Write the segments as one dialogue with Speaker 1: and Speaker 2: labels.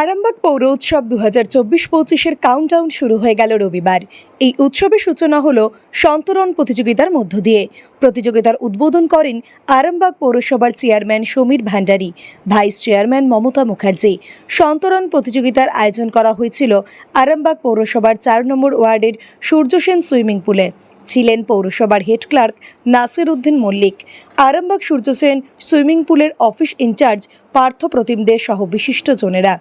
Speaker 1: আরামবাগ পৌর উৎসব 2024-25-এর কাউন্টডাউন শুরু হয়ে গেল রবিবার। এই উৎসবের সূচনা হলো সন্তরণ প্রতিযোগিতার মধ্য দিয়ে। প্রতিযোগিতার উদ্বোধন করেন আরামবাগ পৌরসভার chairman Samir Bhandari, vice chairman Mamata Mukherjee. সন্তরণ প্রতিযোগিতার আয়োজন করা হয়েছিল আরামবাগ পৌরসভার 4 নম্বর ওয়ার্ডের সূর্যসেন সুইমিং পুলে। ছিলেন পৌরসভার head clerk Nasir Uddin Mallick, Arambagh Surya Sen swimming পুলের অফিস ইনচার্জ পার্থ প্রতিম দে সহ বিশিষ্টজনেরা।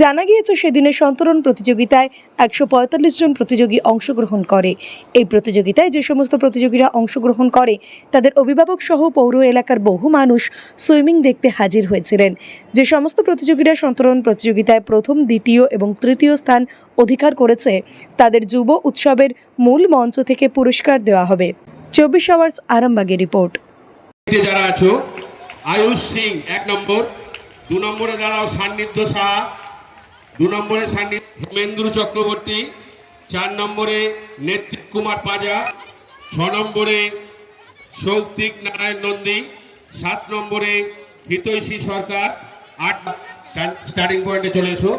Speaker 1: জানা গিয়েছে, সেদিনের সন্তরণ প্রতিযোগিতায় 145 জন প্রতিযোগী অংশগ্রহণ করে। এই প্রতিযোগিতায় যে সমস্ত প্রতিযোগীরা অংশগ্রহণ করে তাদের অভিভাবক সহ পৌর এলাকার বহু মানুষ সুইমিং দেখতে হাজির হয়েছিলেন। যে সমস্ত প্রতিযোগীরা সন্তরণ প্রতিযোগিতায় প্রথম, দ্বিতীয় এবং তৃতীয় স্থান অধিকার করেছে তাদের যুব উৎসবের মূল মঞ্চ থেকে পুরস্কার দেওয়া হবে। 24 আওয়ার্স আরামবাগের রিপোর্ট।
Speaker 2: যারা আছো, আয়ুষ সিং 1 নম্বর, 2 নম্বরে দাঁড়াও সান্নিধ্য সাহা, 2 নম্বরে হেমেন্দ্র চক্রবর্তী, 4 নম্বরে নেত্রী কুমার পাজা, 6 নম্বরে সৌক্তিক নারায়ণ নন্দী, 7 নম্বরে হিতৈষী সরকার। 8 স্টার্টিং পয়েন্টে চলে এসো।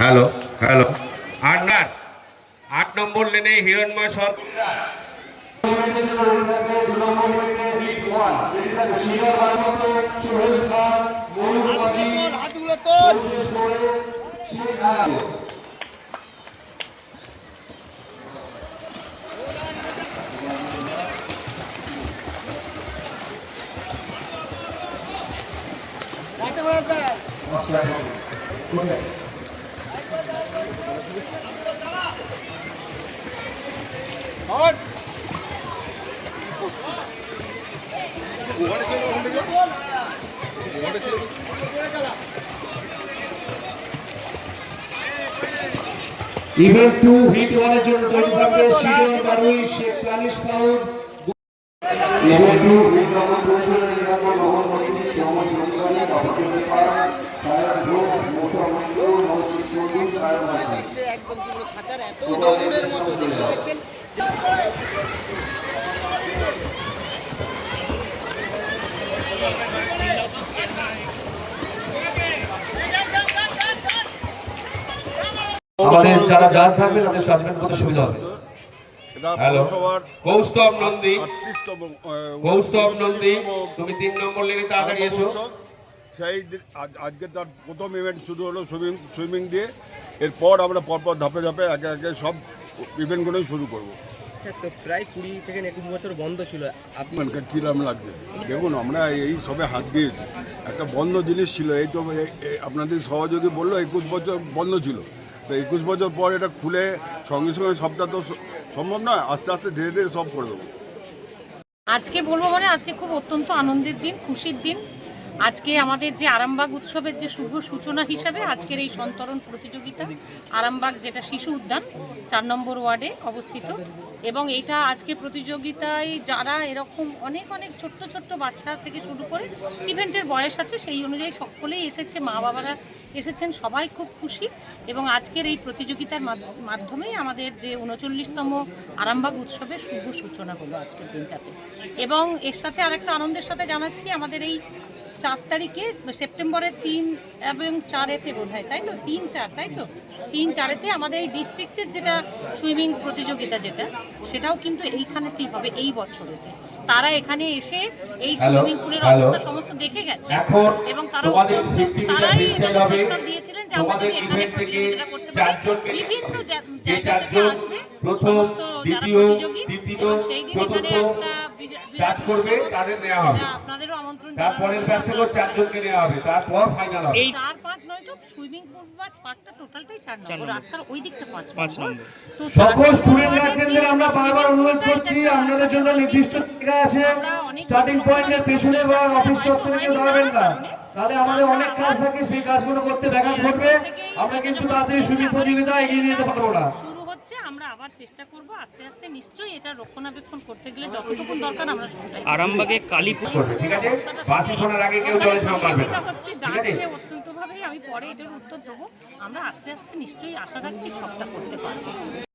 Speaker 2: হ্যালো হ্যালো 8 নম্বর লেনে হিরণময় সরকার।
Speaker 3: ইভেন্ট 2 হিট 1 এর জন্য তৈরি থাকবে schedule Barui Sheikh 40 pound. Event 2 heat 1 এর জন্য নিরাপদ মোহন মন্দির সমাজ মন্দিরে অপরচুনিটি পাওয়া তারা গ্রুপ মোটর মন্দির মসজিদ মন্দির কারণ আছে একদম কি বলে ছাতার এত দৌড়ের মতো দেখতে পাচ্ছেন। আমাদের যারা জাজ থাকবে তাদের সাজমেন্ট করতে সুবিধা হবে।
Speaker 2: হ্যালো কৌস্তব নন্দী, কৌস্তব নন্দী, তুমি 3 নম্বর লেনে তাড়াতাড়ি এসো।
Speaker 4: সেই আজকে তার প্রথম ইভেন্ট শুরু হলো সুইমিং দিয়ে। এরপর আমরা পরপর ধাপে ধাপে একে একে সব ইভেন্টগুলোই শুরু করবো।
Speaker 5: স্যার, তো প্রায় 20 থেকে 21 বছর বন্ধ ছিল,
Speaker 4: আপনার কীরকম লাগছে? দেখুন, আমরা এই সবে হাত দিয়েছি, একটা বন্ধ জিনিস ছিল। এই তো আপনাদের সহযোগী বললো 21 বছর বন্ধ ছিল, তো 21 বছর পর এটা খুলে সঙ্গে সঙ্গে সবটা তো সম্ভব নয়। আস্তে আস্তে ধীরে ধীরে সব করে দেবো।
Speaker 6: আজকে বলবো আজকে খুব অত্যন্ত আনন্দের দিন, খুশির দিন। আজকে আমাদের যে আরামবাগ উৎসবের যে শুভ সূচনা হিসাবে আজকের এই সন্তরণ প্রতিযোগিতা, আরামবাগ যেটা শিশু উদ্যান 4 নম্বর ওয়ার্ডে অবস্থিত, এবং এইটা আজকে প্রতিযোগিতায় যারা এরকম অনেক অনেক ছোট্ট ছোট্ট বাচ্চা থেকে শুরু করে ইভেন্টের বয়স আছে, সেই অনুযায়ী সকলেই এসেছে, মা বাবারা এসেছেন, সবাই খুব খুশি। এবং আজকের এই প্রতিযোগিতার মাধ্যমেই আমাদের যে 39তম আরামবাগ উৎসবের শুভ সূচনা হলো আজকের দিনটাতে। এবং এর সাথে আরেকটা আনন্দের সাথে জানাচ্ছি, আমাদের এই 4 তারিখে সেপ্টেম্বরের 3 এবং 4-এতে বোধ হয়, তাই তো 3-4, তাই তো 3-4-এতে আমাদের এই ডিস্ট্রিক্টের যেটা সুইমিং প্রতিযোগিতা সেটাও কিন্তু এইখানেতেই হবে এই বছরেতে। তারা এখানে এসে এই সুইমিং পুলের অবস্থা সমস্ত দেখে গেছে এবং তারাই প্রস্তাব দিয়েছিলেন যে আমাদের এখানে প্রতিযোগিতা করতে পারি। বিভিন্ন জায়গা থেকে আসবে সমস্ত যারা প্রতিযোগী, সেই দিন এখানে একটা
Speaker 2: করবে তাদের নেওয়া হবে।
Speaker 6: আপনাদেরও আমন্ত্রণ,
Speaker 2: তারপরের ব্যাচ থেকে 4 জনকে নেওয়া হবে, তারপর ফাইনাল হবে।
Speaker 6: 4-5 নয় তো, সুইমিং পুল বা পার্কটা টোটালটাই 4 নম্বর, রাস্তার ওই দিকটা 5 নম্বর। তো
Speaker 3: সকল স্টুডেন্ট গার্জেনদের আমরা বারবার অনুরোধ করছি, আপনাদের জন্য নির্দিষ্ট জায়গা আছে, স্টার্টিং পয়েন্টের পেছনে বা অফিস চত্বরে কেউ দাঁড়াবেন না, তাহলে আমাদের অনেক কাজ থাকে, সেই কাজগুলো করতে ব্যাঘাত ঘটবে। আমরা কিন্তু তাড়াতাড়ি সুইমিং প্রতিযোগিতা এগিয়ে নিয়ে যেতে পারবো না।
Speaker 6: হচ্ছে আমরা আবার চেষ্টা করব আস্তে আস্তে, নিশ্চয়ই এটা রক্ষণাবেক্ষণ করতে গেলে যতটুকু দরকার আমরা সেটাই।
Speaker 5: আরামবাগে কালীপুর,
Speaker 2: ঠিক আছে, বাসে শোনার আগে কেউ জলে ঝাঁপ মারবে না।
Speaker 6: হচ্ছে ডাকছে অত্যন্ত কোনোভাবেই আমি পরে এটার উত্তর দেবো। আমরা আস্তে আস্তে নিশ্চয়ই আশা রাখছি সবটা করতে পারবো।